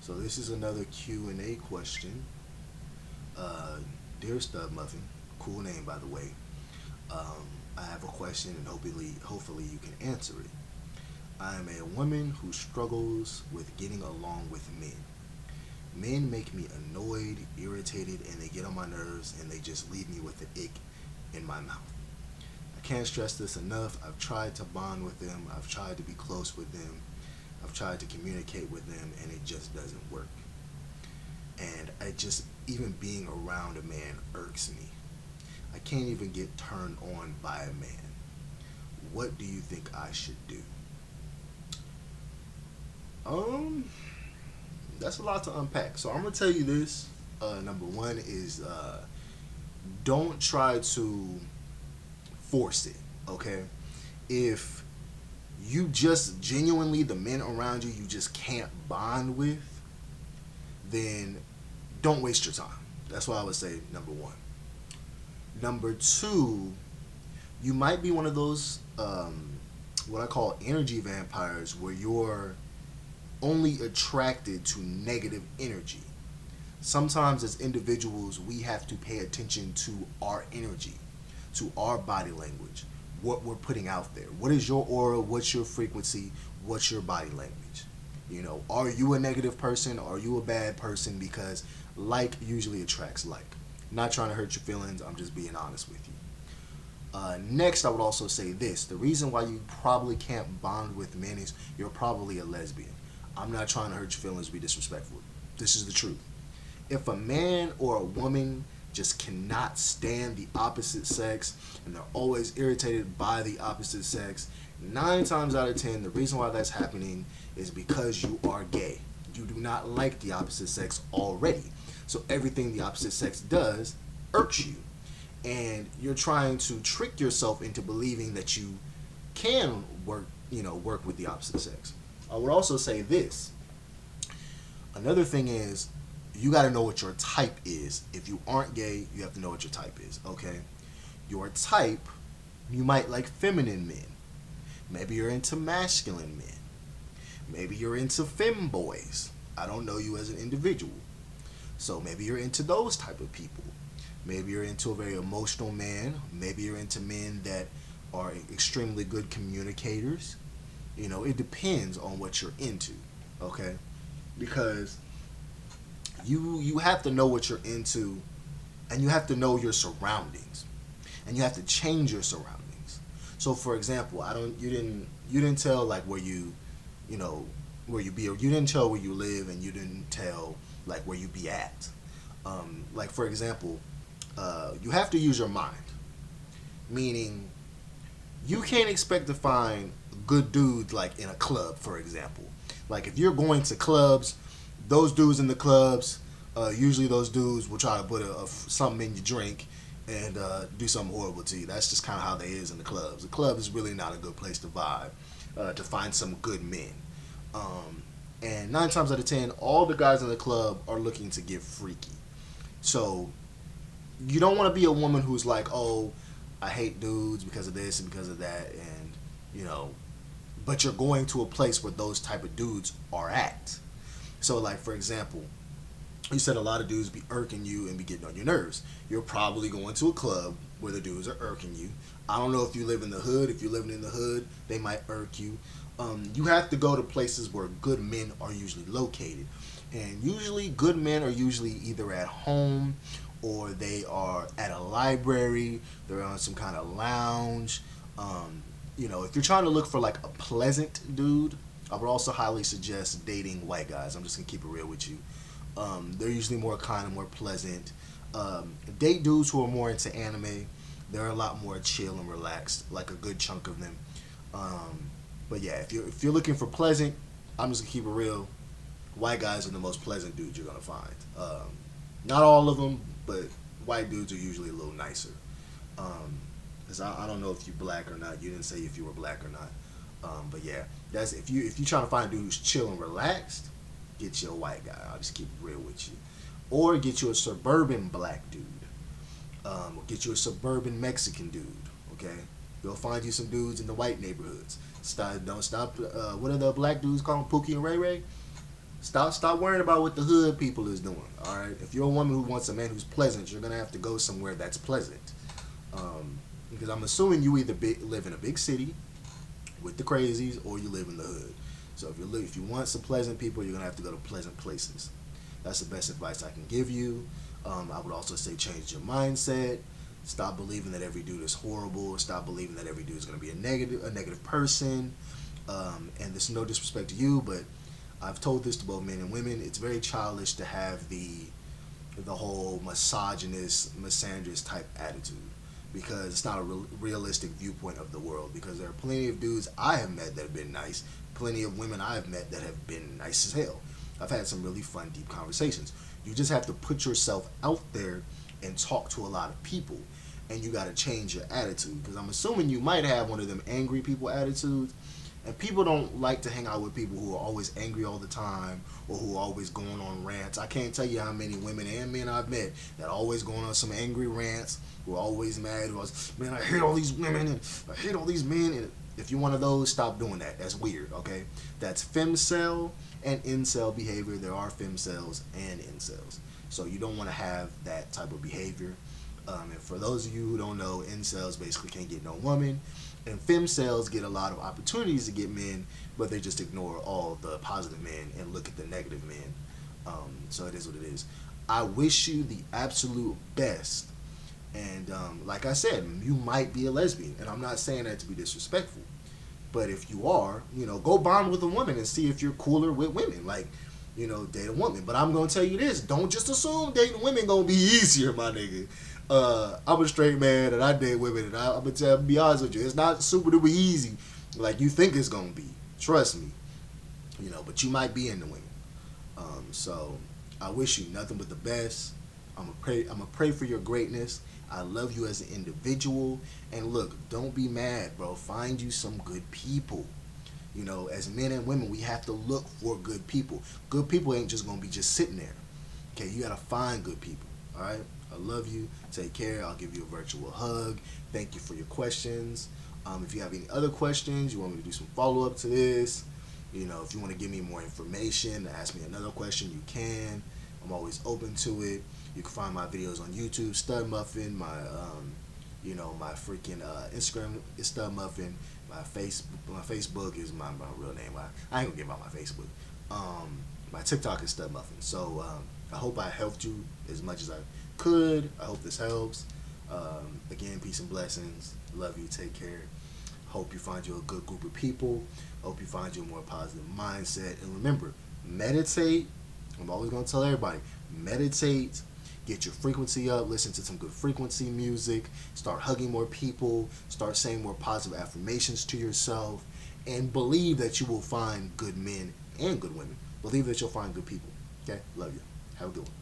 So this is another Q&A question. Uh, Dear Stub Muffin, cool name by the way. I have a question and hopefully you can answer it. I am a woman who struggles with getting along with men. Men make me annoyed, irritated, and they get on my nerves and they just leave me with the ick in my mouth. I can't stress this enough. I've tried to bond with them. I've tried to be close with them. I've tried to communicate with them and it just doesn't work. And even being around a man irks me. I can't even get turned on by a man. What do you think I should do? Um, that's a lot to unpack. So I'm gonna tell you this. Number one is don't try to force it. Okay, if you just genuinely the men around you just can't bond with, then don't waste your time. That's what I would say. Number one. Number two, you might be one of those what I call energy vampires, where you're only attracted to negative energy. Sometimes as individuals, we have to pay attention to our energy, to our body language, what we're putting out there. What is your aura? What's your frequency? What's your body language? Are you a negative person? Are you a bad person? Because like usually attracts like. Not trying to hurt your feelings. I'm just being honest with you. Next, I would also say this. The reason why you probably can't bond with men is you're probably a lesbian. I'm not trying to hurt your feelings, be disrespectful. This is the truth. If a man or a woman just cannot stand the opposite sex and they're always irritated by the opposite sex, 9 times out of 10, the reason why that's happening is because you are gay. You do not like the opposite sex already. So everything the opposite sex does irks you. And you're trying to trick yourself into believing that you can work with the opposite sex. I would also say this. Another thing is you got to know what your type is. If you aren't gay, you have to know what your type is, okay? Your type, you might like feminine men. Maybe you're into masculine men. Maybe you're into femboys. I don't know you as an individual. So maybe you're into those type of people. Maybe you're into a very emotional man. Maybe you're into men that are extremely good communicators. It depends on what you're into, okay? Because you have to know what you're into, and you have to know your surroundings, and you have to change your surroundings. So, for example, you didn't tell like you know, where you be, or you didn't tell where you live, and you didn't tell like where you be at. Like for example, you have to use your mind, meaning you can't expect to find good dudes like in a club, for example. Like if you're going to clubs, those dudes in the clubs, usually those dudes will try to put something in your drink and do something horrible to you. That's just kind of how they is in the clubs. The club is really not a good place to vibe, to find some good men. And 9 times out of 10, all the guys in the club are looking to get freaky. So you don't want to be a woman who's like, oh, I hate dudes because of this and because of that, and but you're going to a place where those type of dudes are at. So like for example, you said a lot of dudes be irking you and be getting on your nerves. You're probably going to a club where the dudes are irking you. I don't know if you live in the hood. If you're living in the hood, they might irk you. You have to go to places where good men are usually located. And usually good men are usually either at home or they are at a library. They're on some kind of lounge. If you're trying to look for like a pleasant dude, I would also highly suggest dating white guys. I'm just going to keep it real with you. They're usually more kind and more pleasant. Date dudes who are more into anime. They're a lot more chill and relaxed, like a good chunk of them. But yeah, if you're looking for pleasant, I'm just gonna keep it real. White guys are the most pleasant dudes you're gonna find. Not all of them, but white dudes are usually a little nicer. Cause I don't know if you're black or not. You didn't say if you were black or not. But yeah, that's if you trying to find a dude who's chill and relaxed, get you a white guy. I'll just keep it real with you. Or get you a suburban black dude. Or get you a suburban Mexican dude. Okay, you'll find you some dudes in the white neighborhoods. Don't stop. What are the black dudes called? Pookie and Ray Ray. Stop worrying about what the hood people is doing. All right. If you're a woman who wants a man who's pleasant, you're gonna have to go somewhere that's pleasant. Because I'm assuming you either live in a big city with the crazies, or you live in the hood. So if you want some pleasant people, you're gonna have to go to pleasant places. That's the best advice I can give you. I would also say change your mindset. Stop believing that every dude is horrible. Stop believing that every dude is gonna be a negative person. And there's no disrespect to you, but I've told this to both men and women. It's very childish to have the whole misogynist, misandrist type attitude, because it's not a realistic viewpoint of the world. Because there are plenty of dudes I have met that have been nice, plenty of women I have met that have been nice as hell. I've had some really fun, deep conversations. You just have to put yourself out there and talk to a lot of people, and you got to change your attitude. Because I'm assuming you might have one of them angry people attitudes, and people don't like to hang out with people who are always angry all the time, or who are always going on rants. I can't tell you how many women and men I've met that are always going on some angry rants, who are always mad, who are, man, I hate all these women, and I hate all these men. And if you're one of those, stop doing that. That's weird, okay? That's femcel and incel behavior. There are femcels and incels. So you don't want to have that type of behavior. And for those of you who don't know, incels basically can't get no woman, and femcels get a lot of opportunities to get men, but they just ignore all the positive men and look at the negative men. So it is what it is. I wish you the absolute best. And like I said, you might be a lesbian, and I'm not saying that to be disrespectful, but if you are, go bond with a woman and see if you're cooler with women. Like, date a woman. But I'm gonna tell you this: don't just assume dating women gonna be easier, my nigga. I'm a straight man and I date women, and I'm gonna be honest with you, it's not super duper easy like you think it's gonna be. Trust me, but you might be into women. So I wish you nothing but the best. I'm gonna pray for your greatness. I love you as an individual, and look, don't be mad, bro. Find you some good people. As men and women, we have to look for good people. Good people ain't just gonna be just sitting there. Okay, you gotta find good people. All right. I love you. Take care. I'll give you a virtual hug. Thank you for your questions. If you have any other questions, you want me to do some follow-up to this, if you want to give me more information, ask me another question, you can. I'm always open to it. You can find my videos on YouTube, Stud Muffin. My my freaking Instagram is Stud Muffin. My Facebook is my real name. I ain't gonna give out my Facebook. My TikTok is Stud Muffin. So I hope I helped you as much as I could. I hope this helps. Again, peace and blessings. Love you. Take care. Hope you find you a good group of people. Hope you find you a more positive mindset. And remember, meditate. I'm always going to tell everybody, meditate. Get your frequency up. Listen to some good frequency music. Start hugging more people. Start saying more positive affirmations to yourself. And believe that you will find good men and good women. Believe that you'll find good people. Okay? Love you. Have a good one.